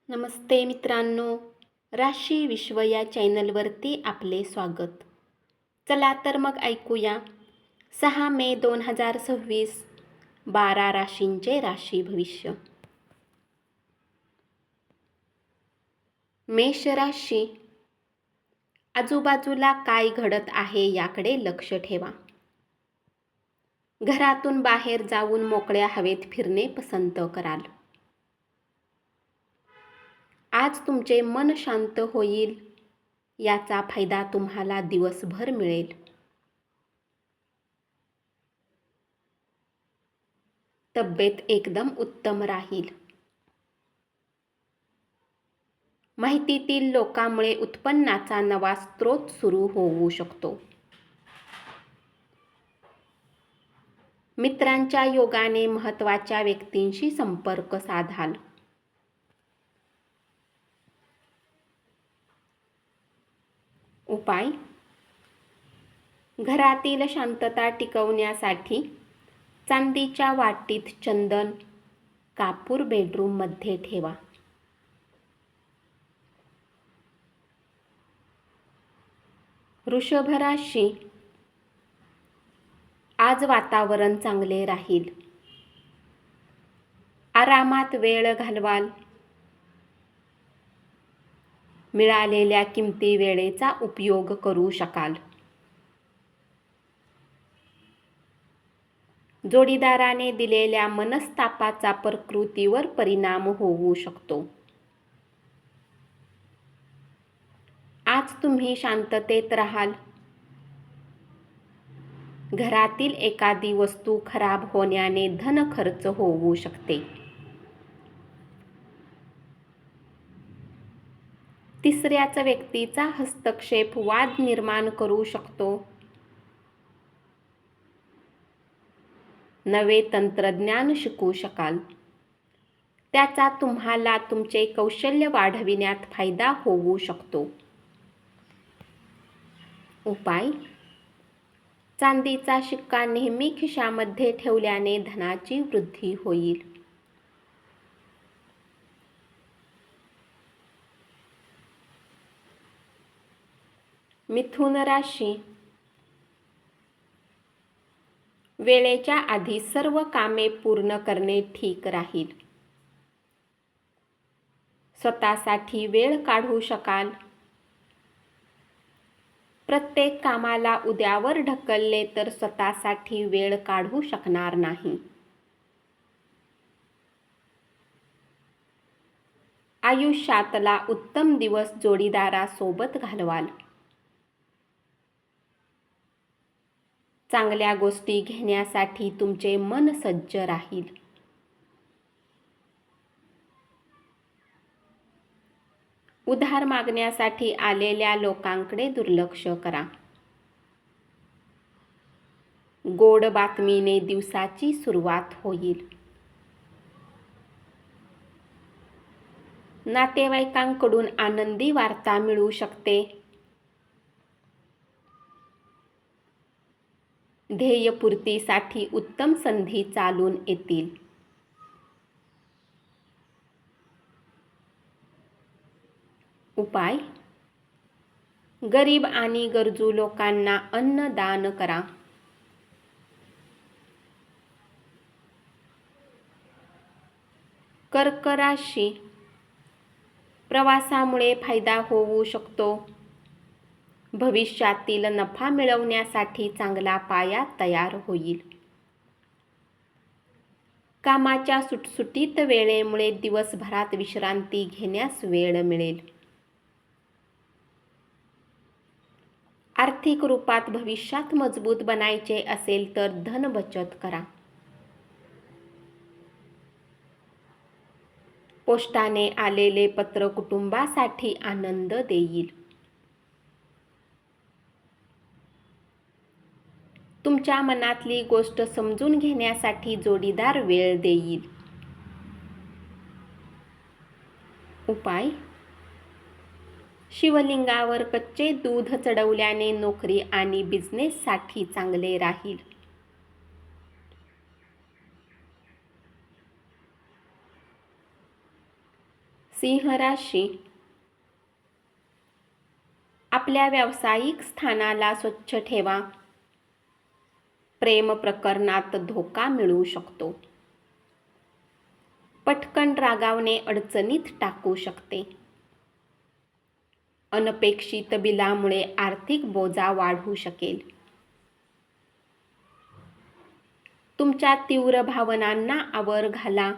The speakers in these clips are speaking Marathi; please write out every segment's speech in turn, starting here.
नमस्ते मित्रांनो, राशी विश्व या चॅनलवरती आपले स्वागत. चला तर मग ऐकूया 6 मे 2026 12 राशींचे राशी भविष्य. मेष राशी, आजूबाजूला काय घडत आहे याकडे लक्ष ठेवा. घरातून बाहेर जाऊन मोकळ्या हवेत फिरणे पसंत कराल. आज तुमचे मन शांत होईल, याचा फायदा तुम्हाला दिवसभर मिळेल. तब्येत एकदम उत्तम राहील. माहितीतील लोकांमुळे उत्पन्नाचा नवा स्रोत सुरू होऊ शकतो. मित्रांच्या योगाने महत्त्वाच्या व्यक्तींशी संपर्क साधाल. उपाय: घरातील शांतता टिकवण्यासाठी चांदीच्या वाटीत चंदन, कापूर बेडरूममध्ये ठेवा. वृषभ राशी, आज वातावरण चांगले राहील. आरामात वेळ घालवाल. मिळालेल्या किमती वेळेचा उपयोग करू शकाल. जोडीदाराने दिलेल्या मनस्तापाचा प्रकृतीवर परिणाम होऊ शकतो. आज तुम्ही शांततेत राहाल. घरातील एखादी वस्तू खराब होण्याने धन खर्च होऊ शकते. तिसऱ्याच व्यक्तीचा हस्तक्षेप वाद निर्माण करू शकतो. नवे तंत्रज्ञान शिकू शकाल. त्याचा तुम्हाला तुमचे कौशल्य वाढविण्यात फायदा होऊ शकतो. उपाय: चांदीचा शिक्का नेहमी खिशामध्ये ठेवल्याने धनाची वृद्धी होईल. मिथुन राशी, वेळेच्या आधी सर्व कामे पूर्ण करणे ठीक राहील. स्वतःसाठी वेळ काढू शकाल. प्रत्येक कामाला उद्यावर ढकलले तर स्वतःसाठी वेळ काढू शकणार नाही. आयुष्यातला उत्तम दिवस जोडीदारासोबत घालवाल. चांगल्या गोष्टी घेण्यासाठी तुमचे मन सज्ज राहील. उधार मागण्यासाठी आलेल्या लोकांकडे दुर्लक्ष करा. गोड बातमीने दिवसाची सुरुवात होईल. नातेवाईकांकडून आनंदी वार्ता मिळू शकते. ध्येयपूर्तीसाठी उत्तम संधी चालून येतील. उपाय: गरीब आणि गरजू लोकांना अन्न दान करा. कर्क राशी, प्रवासामुळे फायदा होऊ शकतो. भविष्यातील नफा मिळवण्यासाठी चांगला पाया तयार होईल. कामाच्या सुटसुटीत वेळेमुळे दिवसभरात विश्रांती घेण्यास वेळ मिळेल. आर्थिक रूपात भविष्यात मजबूत बनायचे असेल तर धन बचत करा. पोस्टाने आलेले पत्र कुटुंबासाठी आनंद देईल. तुमच्या मनातली गोष्ट समजून घेण्यासाठी जोडीदार वेळ देईल. उपाय: शिवलिंगावर कच्चे दूध चढवल्याने नोकरी आणि बिझनेससाठी चांगले राहील. सिंह राशी, आपल्या व्यावसायिक स्थानाला स्वच्छ ठेवा. प्रेम प्रकरणात धोका मिळू शकतो. पटकन रागावणे अडचणीत टाकू शकते. अनपेक्षित बिलामुळे आर्थिक बोजा वाढू शकेल. तुमच्या तीव्र भावनांना आवर घाला.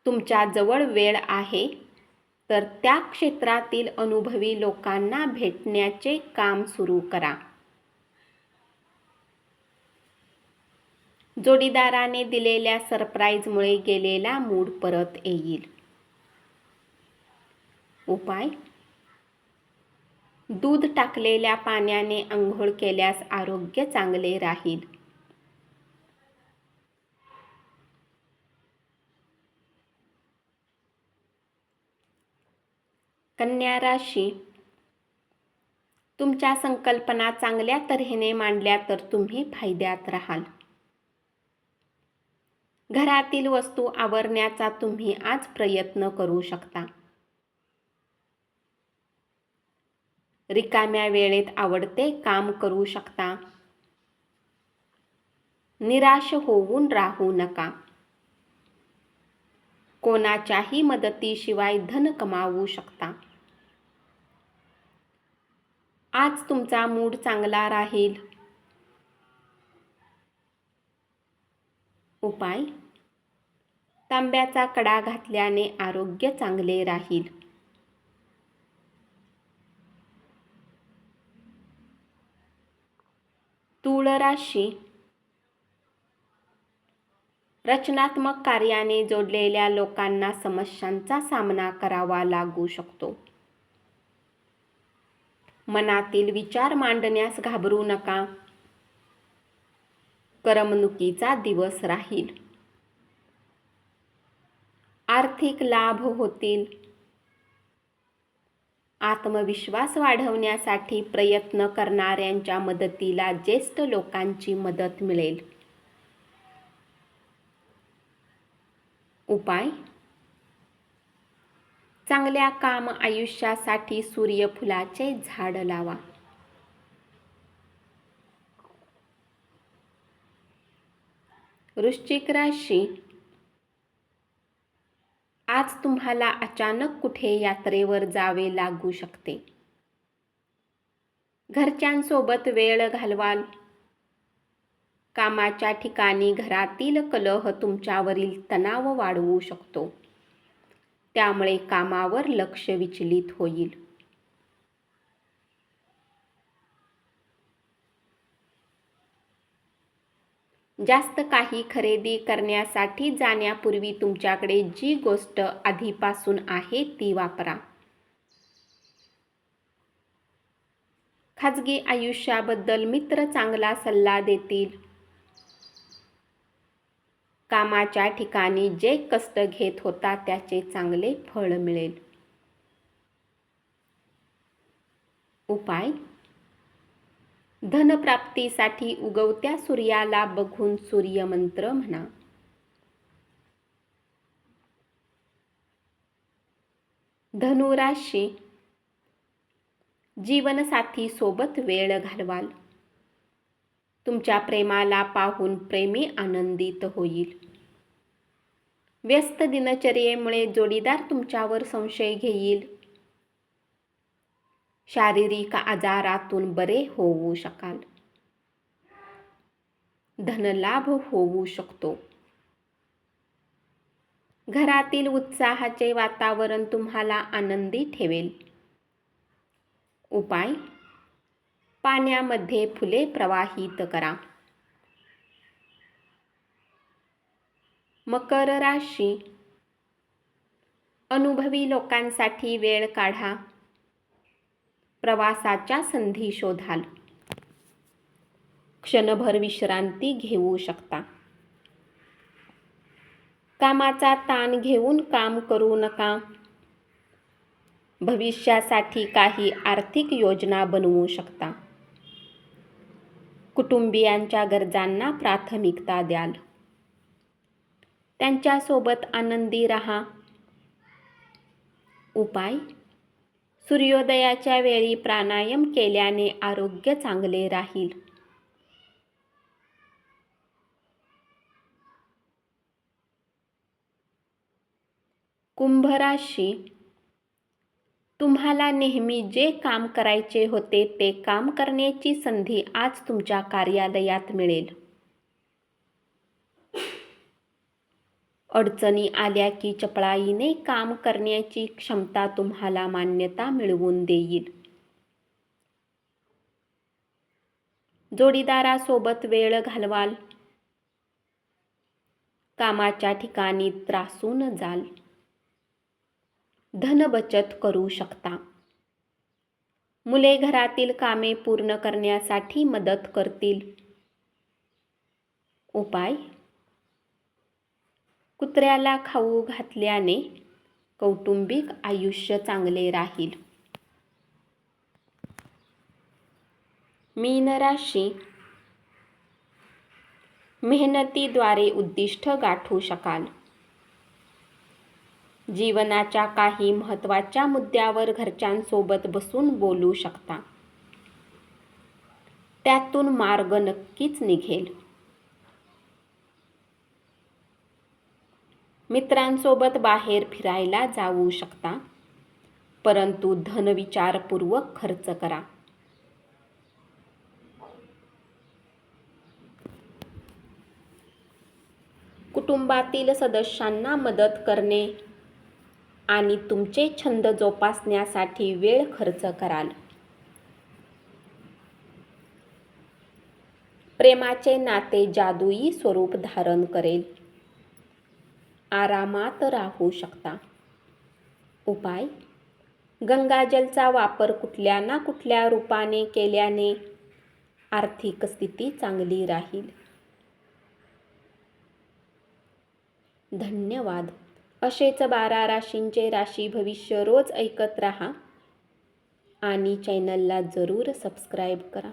तुमच्या जवळ वेळ आहे तर त्या क्षेत्रातील अनुभवी लोकांना भेटण्याचे काम सुरू करा. जोडीदाराने दिलेल्या सरप्राईजमुळे गेलेला मूड परत येईल. उपाय: दूध टाकलेल्या पाण्याने आंघोळ केल्यास आरोग्य चांगले राहील. कन्या राशी, तुमच्या संकल्पना चांगल्या तऱ्हेने मांडल्या तर तुम्ही फायद्यात राहाल. घरातील वस्तू आवरण्याचा तुम्ही आज प्रयत्न करू शकता. रिकाम्या वेळेत आवडते काम करू शकता. निराश होऊन राहू नका. कोणाच्याही मदतीशिवाय धन कमावू शकता. आज तुमचा मूड चांगला राहील. उपाय: तांब्याचा कडा घातल्याने आरोग्य चांगले राहील. तूळ राशी, रचनात्मक कार्याने जोडलेल्या लोकांना समस्यांचा सामना करावा लागू शकतो. मनातील विचार मांडण्यास घाबरू नका. करमणुकीचा दिवस राहील. आर्थिक लाभ होतील. आत्मविश्वास वाढवण्यासाठी प्रयत्न करणाऱ्यांच्या मदतीला ज्येष्ठ लोकांची मदत मिळेल. उपाय: चांगल्या काम आयुष्यासाठी सूर्यफुलाचे झाड लावा. वृश्चिक राशी, आज तुम्हाला अचानक कुठे यात्रेवर जावे लागू शकते. घरच्यांसोबत वेळ घालवाल. कामाच्या ठिकाणी घरातील कलह तुमच्यावरील तणाव वाढवू शकतो. त्यामुळे कामावर लक्ष विचलित होईल. जास्त काही खरेदी करण्यासाठी जाण्यापूर्वी तुमच्याकडे जी गोष्ट आधीपासून आहे ती वापरा. खाजगी आयुष्याबद्दल मित्र चांगला सल्ला देतील. कामाच्या ठिकाणी जे कष्ट घेत होता त्याचे चांगले फळ मिळेल. उपाय: धनप्राप्तीसाठी उगवत्या सूर्याला बघून सूर्यमंत्र म्हणा. धनु राशी, जीवनसाथी सोबत वेळ घालवाल. तुमच्या प्रेमाला पाहून प्रेमी आनंदित होईल. व्यस्त दिनचर्येमुळे जोडीदार तुमच्यावर संशय घेईल. शारीरिक आजारातून बरे होऊ शकाल. धनलाभ होऊ शकतो. घरातील उत्साहाचे वातावरण तुम्हाला आनंदी ठेवेल. उपाय: पाण्यामध्ये फुले प्रवाहित करा. मकर राशी, अनुभवी लोकांसाठी वेळ काढा. प्रवासाच्या संधी शोधाल. क्षणभर विश्रांती घेऊ शकता. कामाचा ताण घेऊन काम करू नका. भविष्यासाठी काही आर्थिक योजना बनवू शकता. कुटुंबियांच्या गरजांना प्राथमिकता द्याल. त्यांच्यासोबत आनंदी राहा. उपाय: सूर्योदयाच्या वेळी प्राणायाम केल्याने आरोग्य चांगले राहील. कुंभ राशी, तुम्हाला नेहमी जे काम करायचे होते ते काम करण्याची संधी आज तुमच्या कार्यालयात मिळेल. अडचणी आल्या की चपळाईने काम करण्याची क्षमता तुम्हाला मान्यता मिळवून देईल. जोडीदारासोबत वेळ घालवाल. कामाच्या ठिकाणी त्रासून जाल. धन बचत करू शकता. मुले घरातील कामे पूर्ण करण्यासाठी मदत करतील. उपाय: कुत्र्याला खाऊ घातल्याने कौटुंबिक आयुष्य चांगले राहील. मीन राशी, मेहनतीद्वारे उद्दिष्ट गाठू शकाल. जीवनाच्या काही महत्त्वाच्या मुद्द्यावर घरच्यांसोबत बसून बोलू शकता. त्यातून मार्ग नक्कीच निघेल. मित्रांसोबत बाहेर फिरायला जाऊ शकता, परंतु धन विचारपूर्वक खर्च करा. कुटुंबातील सदस्यांना मदत करणे आणि तुमचे छंद जोपासण्यासाठी वेळ खर्च कराल. प्रेमाचे नाते जादुई स्वरूप धारण करेल. आरामात राहू शकता. उपाय: गंगाजलचा वापर कुठल्या ना कुठल्या रूपाने केल्याने आर्थिक स्थिती चांगली राहील. धन्यवाद. असेच 12 राशींचे राशी भविष्य रोज ऐकत राहा आणि चॅनलला जरूर सबस्क्राईब करा.